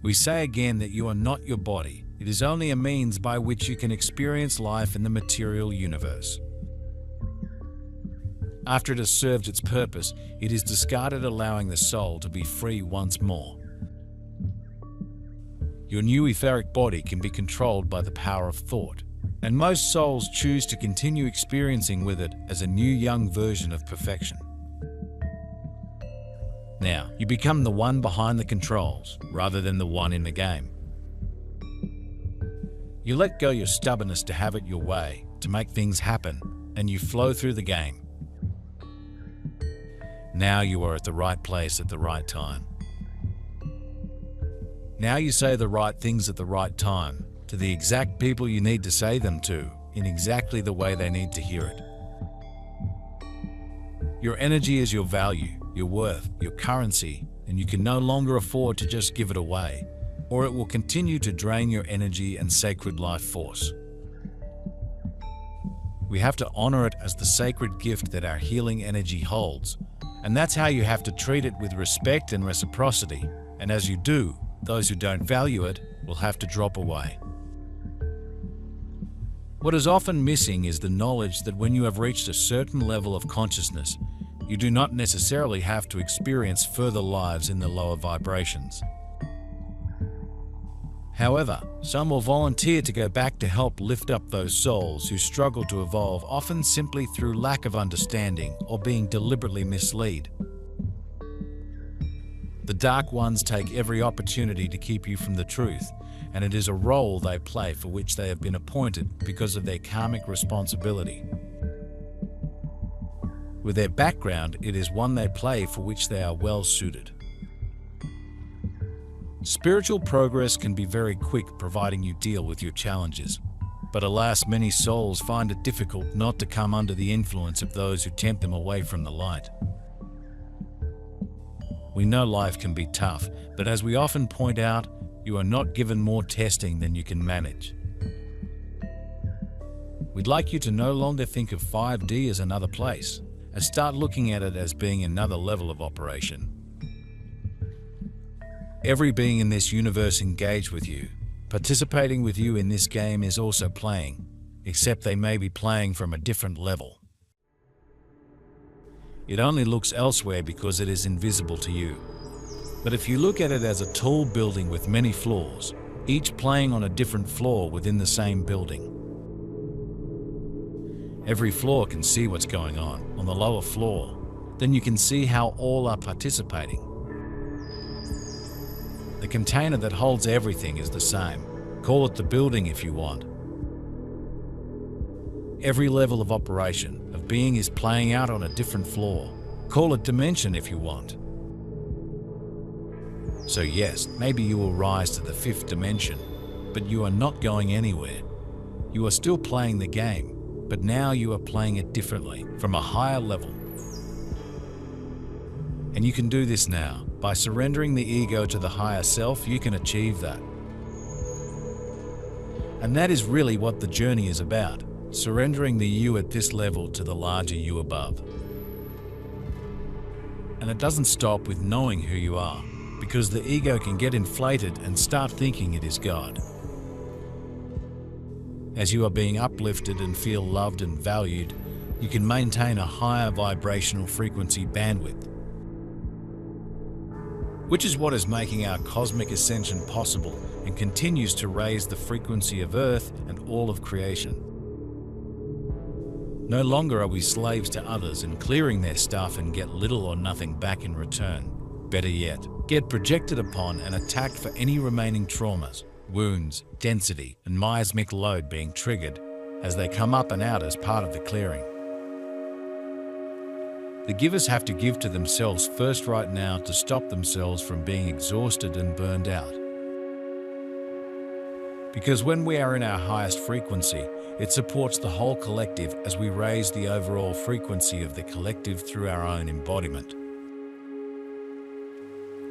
We say again that you are not your body. It is only a means by which you can experience life in the material universe. After it has served its purpose, it is discarded, allowing the soul to be free once more. Your new etheric body can be controlled by the power of thought, and most souls choose to continue experiencing with it as a new young version of perfection. Now, you become the one behind the controls, rather than the one in the game. You let go your stubbornness to have it your way, to make things happen, and you flow through the game. Now you are at the right place at the right time. Now you say the right things at the right time, to the exact people you need to say them to, in exactly the way they need to hear it. Your energy is your value, your worth, your currency, and you can no longer afford to just give it away, or it will continue to drain your energy and sacred life force. We have to honor it as the sacred gift that our healing energy holds, and that's how you have to treat it, with respect and reciprocity, and as you do, those who don't value it will have to drop away. What is often missing is the knowledge that when you have reached a certain level of consciousness, you do not necessarily have to experience further lives in the lower vibrations. However, some will volunteer to go back to help lift up those souls who struggle to evolve, often simply through lack of understanding or being deliberately misled. The Dark Ones take every opportunity to keep you from the truth, and it is a role they play for which they have been appointed because of their karmic responsibility. With their background, it is one they play for which they are well suited. Spiritual progress can be very quick, providing you deal with your challenges. But alas, many souls find it difficult not to come under the influence of those who tempt them away from the light. We know life can be tough, but as we often point out, you are not given more testing than you can manage. We'd like you to no longer think of 5D as another place, and start looking at it as being another level of operation. Every being in this universe engaged with you, participating with you in this game, is also playing, except they may be playing from a different level. It only looks elsewhere because it is invisible to you. But if you look at it as a tall building with many floors, each playing on a different floor within the same building. Every floor can see what's going on the lower floor. Then you can see how all are participating. The container that holds everything is the same. Call it the building if you want. Every level of operation, of being, is playing out on a different floor. Call it dimension if you want. So yes, maybe you will rise to the 5th dimension, but you are not going anywhere. You are still playing the game, but now you are playing it differently, from a higher level. And you can do this now. By surrendering the ego to the higher self, you can achieve that. And that is really what the journey is about, surrendering the you at this level to the larger you above. And it doesn't stop with knowing who you are, because the ego can get inflated and start thinking it is God. As you are being uplifted and feel loved and valued, you can maintain a higher vibrational frequency bandwidth, which is what is making our cosmic ascension possible and continues to raise the frequency of Earth and all of creation. No longer are we slaves to others and clearing their stuff and get little or nothing back in return. Better yet, get projected upon and attacked for any remaining traumas, wounds, density, and miasmic load being triggered as they come up and out as part of the clearing. The givers have to give to themselves first right now to stop themselves from being exhausted and burned out. Because when we are in our highest frequency, it supports the whole collective as we raise the overall frequency of the collective through our own embodiment.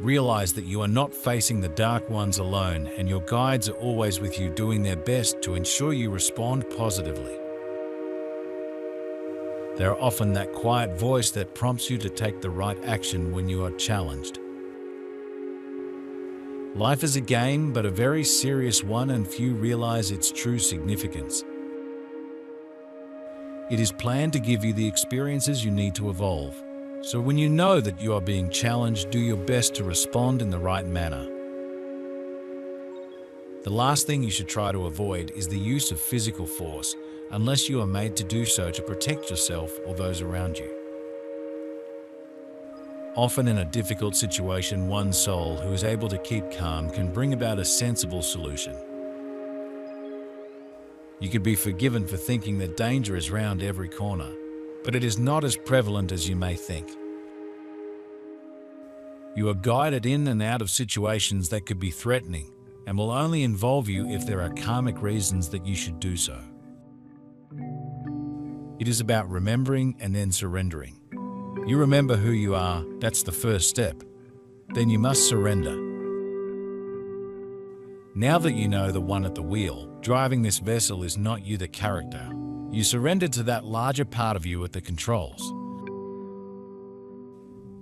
Realize that you are not facing the Dark Ones alone, and your guides are always with you, doing their best to ensure you respond positively. They are often that quiet voice that prompts you to take the right action when you are challenged. Life is a game, but a very serious one, and few realize its true significance. It is planned to give you the experiences you need to evolve. So when you know that you are being challenged, do your best to respond in the right manner. The last thing you should try to avoid is the use of physical force, unless you are made to do so to protect yourself or those around you. Often in a difficult situation, one soul who is able to keep calm can bring about a sensible solution. You could be forgiven for thinking that danger is round every corner, but it is not as prevalent as you may think. You are guided in and out of situations that could be threatening and will only involve you if there are karmic reasons that you should do so. It is about remembering and then surrendering. You remember who you are, that's the first step. Then you must surrender. Now that you know the one at the wheel, driving this vessel is not you, the character. You surrender to that larger part of you at the controls.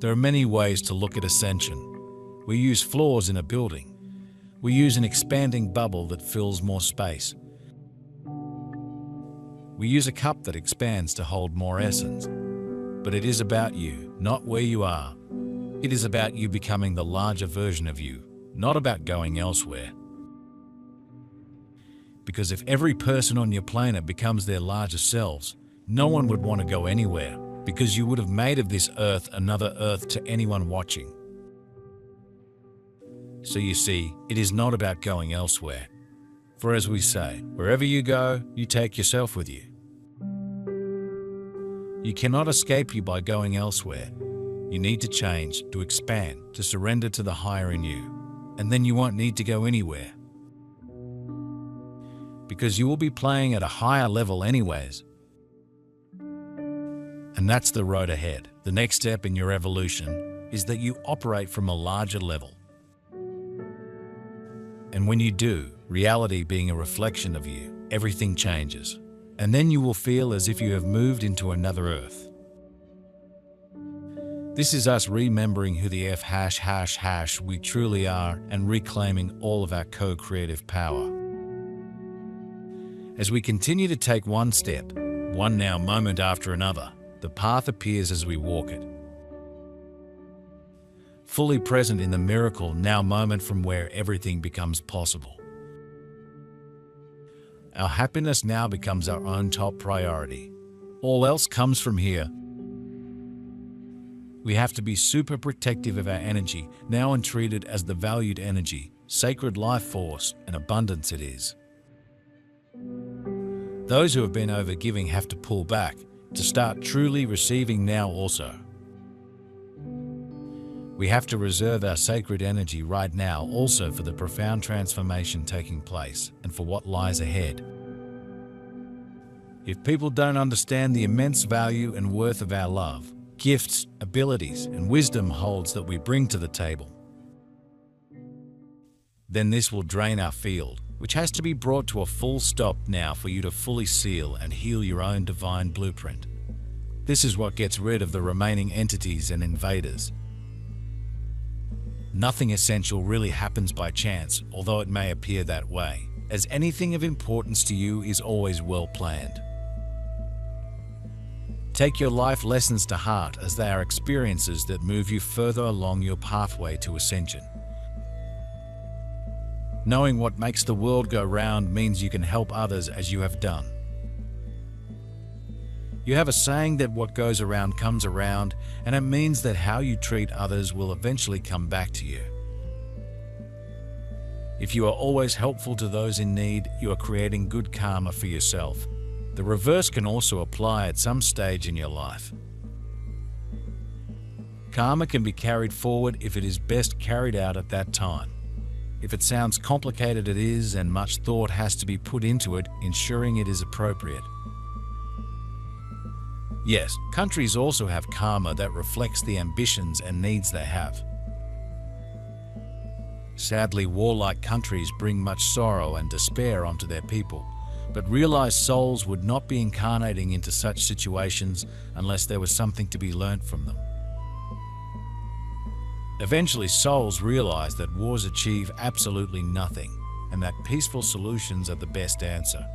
There are many ways to look at ascension. We use floors in a building. We use an expanding bubble that fills more space. We use a cup that expands to hold more essence. But it is about you, not where you are. It is about you becoming the larger version of you, not about going elsewhere. Because if every person on your planet becomes their larger selves, no one would want to go anywhere, because you would have made of this earth another earth to anyone watching. So you see, it is not about going elsewhere. For as we say, wherever you go, you take yourself with you. You cannot escape you by going elsewhere. You need to change, to expand, to surrender to the higher in you. And then you won't need to go anywhere. Because you will be playing at a higher level anyways. And that's the road ahead. The next step in your evolution is that you operate from a larger level. And when you do, reality being a reflection of you, everything changes. And then you will feel as if you have moved into another earth. This is us remembering who the we truly are and reclaiming all of our co-creative power. As we continue to take one step, one now moment after another, the path appears as we walk it. Fully present in the miracle now moment from where everything becomes possible. Our happiness now becomes our own top priority. All else comes from here. We have to be super protective of our energy, now entreated as the valued energy, sacred life force, and abundance it is. Those who have been overgiving have to pull back, to start truly receiving now also. We have to reserve our sacred energy right now also for the profound transformation taking place and for what lies ahead. If people don't understand the immense value and worth of our love, gifts, abilities, and wisdom holds that we bring to the table, then this will drain our field, which has to be brought to a full stop now for you to fully seal and heal your own divine blueprint. This is what gets rid of the remaining entities and invaders. Nothing essential really happens by chance, although it may appear that way, as anything of importance to you is always well planned. Take your life lessons to heart, as they are experiences that move you further along your pathway to ascension. Knowing what makes the world go round means you can help others as you have done. You have a saying that what goes around comes around, and it means that how you treat others will eventually come back to you. If you are always helpful to those in need, you are creating good karma for yourself. The reverse can also apply at some stage in your life. Karma can be carried forward if it is best carried out at that time. If it sounds complicated, it is, and much thought has to be put into it, ensuring it is appropriate. Yes, countries also have karma that reflects the ambitions and needs they have. Sadly, warlike countries bring much sorrow and despair onto their people, but realized souls would not be incarnating into such situations unless there was something to be learnt from them. Eventually, souls realize that wars achieve absolutely nothing, and that peaceful solutions are the best answer.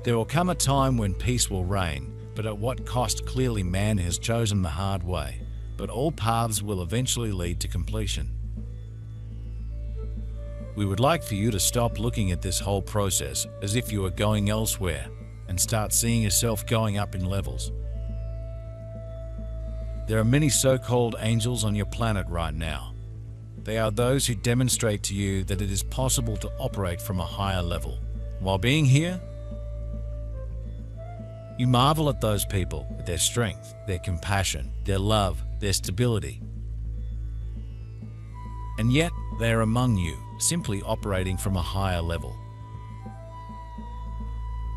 There will come a time when peace will reign, but at what cost? Clearly man has chosen the hard way, but all paths will eventually lead to completion. We would like for you to stop looking at this whole process as if you are going elsewhere and start seeing yourself going up in levels. There are many so-called angels on your planet right now. They are those who demonstrate to you that it is possible to operate from a higher level. While being here, you marvel at those people, at their strength, their compassion, their love, their stability. And yet, they are among you, simply operating from a higher level.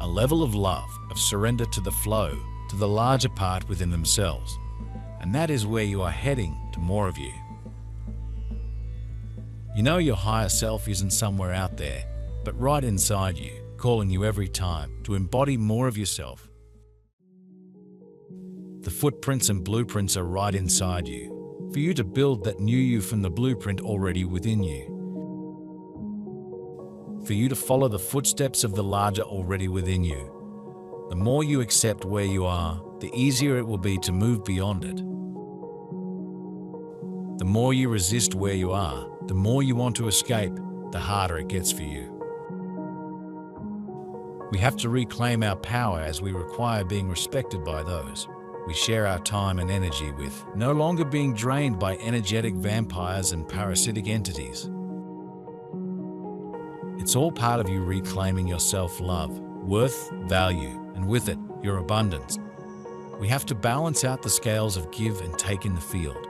A level of love, of surrender to the flow, to the larger part within themselves. And that is where you are heading, to more of you. You know your higher self isn't somewhere out there, but right inside you, calling you every time to embody more of yourself. The footprints and blueprints are right inside you, for you to build that new you from the blueprint already within you. For you to follow the footsteps of the larger already within you. The more you accept where you are, the easier it will be to move beyond it. The more you resist where you are, the more you want to escape, the harder it gets for you. We have to reclaim our power as we require being respected by those we share our time and energy with, no longer being drained by energetic vampires and parasitic entities. It's all part of you reclaiming your self-love, worth, value, and with it, your abundance. We have to balance out the scales of give and take in the field.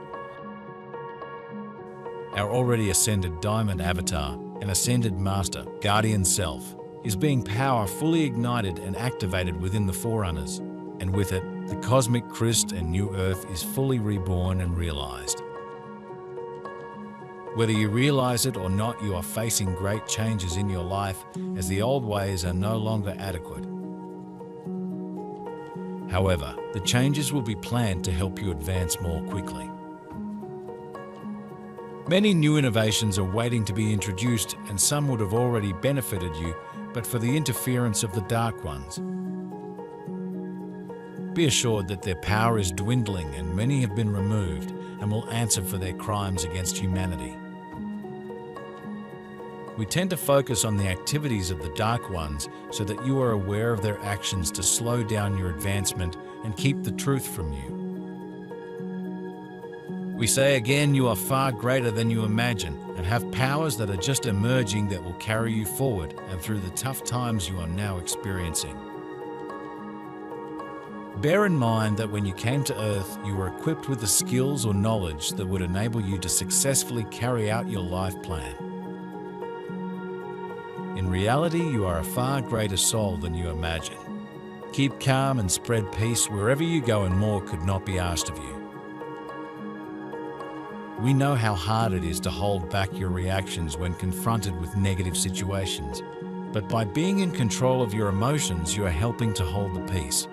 Our already ascended diamond avatar and ascended master, guardian self, is being power fully ignited and activated within the forerunners, and with it, the cosmic Christ and new earth is fully reborn and realized. Whether you realize it or not, you are facing great changes in your life as the old ways are no longer adequate. However, the changes will be planned to help you advance more quickly. Many new innovations are waiting to be introduced, and some would have already benefited you, but for the interference of the Dark Ones. Be assured that their power is dwindling and many have been removed and will answer for their crimes against humanity. We tend to focus on the activities of the Dark Ones so that you are aware of their actions to slow down your advancement and keep the truth from you. We say again, you are far greater than you imagine and have powers that are just emerging that will carry you forward and through the tough times you are now experiencing. Bear in mind that when you came to Earth, you were equipped with the skills or knowledge that would enable you to successfully carry out your life plan. In reality, you are a far greater soul than you imagine. Keep calm and spread peace wherever you go, and more could not be asked of you. We know how hard it is to hold back your reactions when confronted with negative situations, but by being in control of your emotions, you are helping to hold the peace.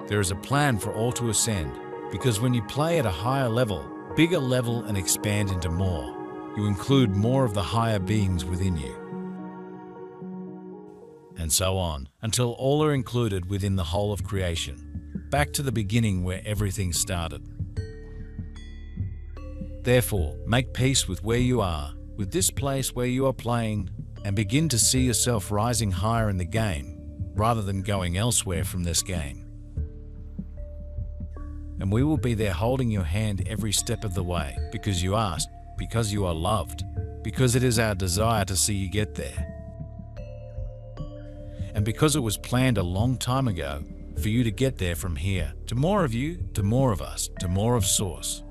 There is a plan for all to ascend, because when you play at a higher level, bigger level, and expand into more, you include more of the higher beings within you. And so on, until all are included within the whole of creation, back to the beginning where everything started. Therefore, make peace with where you are, with this place where you are playing, and begin to see yourself rising higher in the game, rather than going elsewhere from this game. And we will be there holding your hand every step of the way, because you asked, because you are loved, because it is our desire to see you get there. And because it was planned a long time ago for you to get there from here, to more of you, to more of us, to more of Source.